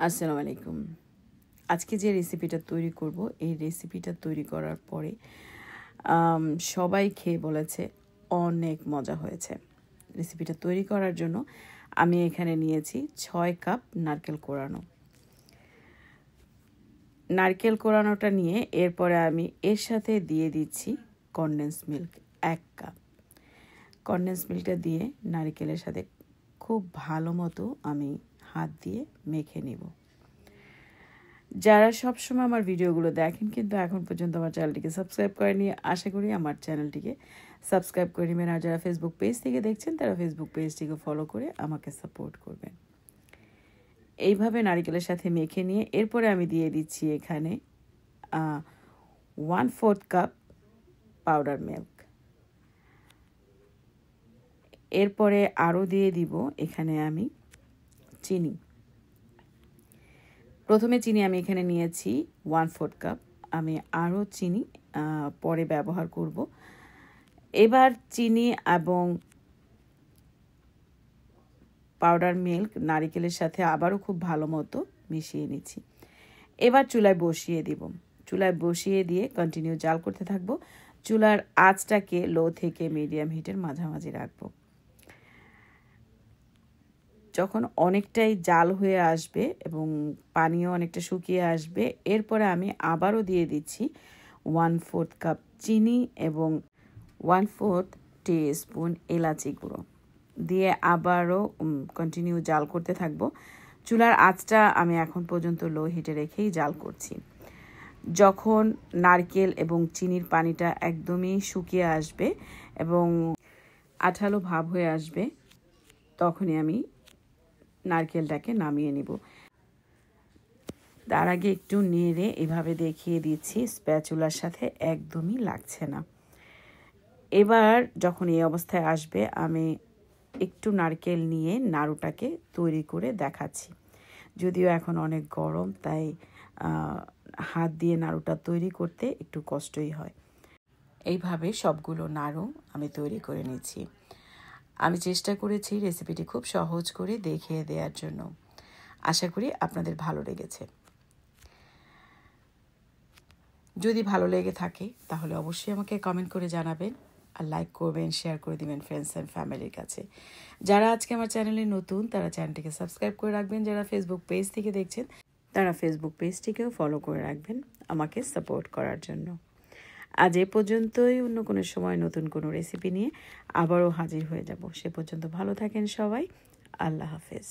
আসসালামু আলাইকুম। আজকে যে রেসিপিটা তৈরি করব, এই রেসিপিটা তৈরি করার পরে সবাই খেয়ে বলেছে অনেক মজা হয়েছে। রেসিপিটা তৈরি করার জন্য আমি এখানে নিয়েছি 6 কাপ নারকেল কোড়ানো। নারকেল কোড়ানোটা নিয়ে এরপরে আমি এর সাথে দিয়ে দিচ্ছি কনডেন্স মিল্ক 1 কাপ। কনডেন্স মিল্কটা দিয়ে নারকেলের সাথে খুব ভালো মতো আমি হাত দিয়ে মেখে নিব। যারা সবসময় আমার ভিডিওগুলো দেখেন কিন্তু এখন পর্যন্ত আমার চ্যানেলটিকে সাবস্ক্রাইব করেনি, আশা করি আমার চ্যানেলটিকে সাবস্ক্রাইব করে নেবেন। আর যারা ফেসবুক পেজ থেকে দেখছেন তারা ফেসবুক পেজটিকে ফলো করে আমাকে সাপোর্ট করবেন। এইভাবে নারকেলের সাথে মেখে নিয়ে এরপরে আমি দিয়ে দিচ্ছি এখানে 1/4 কাপ পাউডার মিল্ক। এরপরে আরও দিয়ে দিব এখানে আমি চিনি। প্রথমে চিনি আমি এখানে নিয়েছি 1/4 কাপ। আমি আরও চিনি পরে ব্যবহার করব। এবার চিনি এবং পাউডার মিল্ক নারকেলের সাথে আবারও খুব ভালো মতো মিশিয়ে নিচ্ছি। এবার চুলায় বসিয়ে দিব। চুলায় বসিয়ে দিয়ে কন্টিনিউ জাল করতে থাকবো। চুলার আঁচটাকে লো থেকে মিডিয়াম হিটের মাঝামাঝি রাখবো। যখন অনেকটাই জাল হয়ে আসবে এবং পানিও অনেকটা শুকিয়ে আসবে, এরপরে আমি আবারও দিয়ে দিচ্ছি 1/4 কাপ চিনি এবং 1/4 টিস্পুন এলাচি গুঁড়ো দিয়ে আবারও কন্টিনিউ জাল করতে থাকবো। চুলার আঁচটা আমি এখন পর্যন্ত লো হিটে রেখেই জাল করছি। যখন নারকেল এবং চিনির পানিটা একদমই শুকিয়ে আসবে এবং আঠালো ভাব হয়ে আসবে, তখনই আমি নারকেলটাকে নামিয়ে নিব। তার আগে একটু নেড়ে এভাবে দেখিয়ে দিচ্ছি, স্প্যাচুলার সাথে একদমই লাগছে না। এবার যখন এই অবস্থায় আসবে, আমি একটু নারকেল নিয়ে নাড়ুটাকে তৈরি করে দেখাচ্ছি। যদিও এখন অনেক গরম, তাই হাত দিয়ে নাড়ুটা তৈরি করতে একটু কষ্টই হয়। এইভাবে সবগুলো নাড়ু আমি তৈরি করে নিচ্ছি। আমি চেষ্টা করেছি রেসিপিটি খুব সহজ করে দেখিয়ে দেওয়ার জন্য। আশা করি আপনাদের ভালো লেগেছে। যদি ভালো লেগে থাকে তাহলে অবশ্যই আমাকে কমেন্ট করে জানাবেন, আর লাইক করবেন, শেয়ার করে দিবেন ফ্রেন্ডস অ্যান্ড ফ্যামিলির কাছে। যারা আজকে আমার চ্যানেলে নতুন তারা চ্যানেলটিকে সাবস্ক্রাইব করে রাখবেন। যারা ফেসবুক পেজ থেকে দেখছেন তারা ফেসবুক পেজটিকেও ফলো করে রাখবেন আমাকে সাপোর্ট করার জন্য। আজ এ পর্যন্তই। অন্য কোনো সময় নতুন কোনো রেসিপি নিয়ে আবারও হাজির হয়ে যাব। সে পর্যন্ত ভালো থাকেন সবাই। আল্লাহ হাফেজ।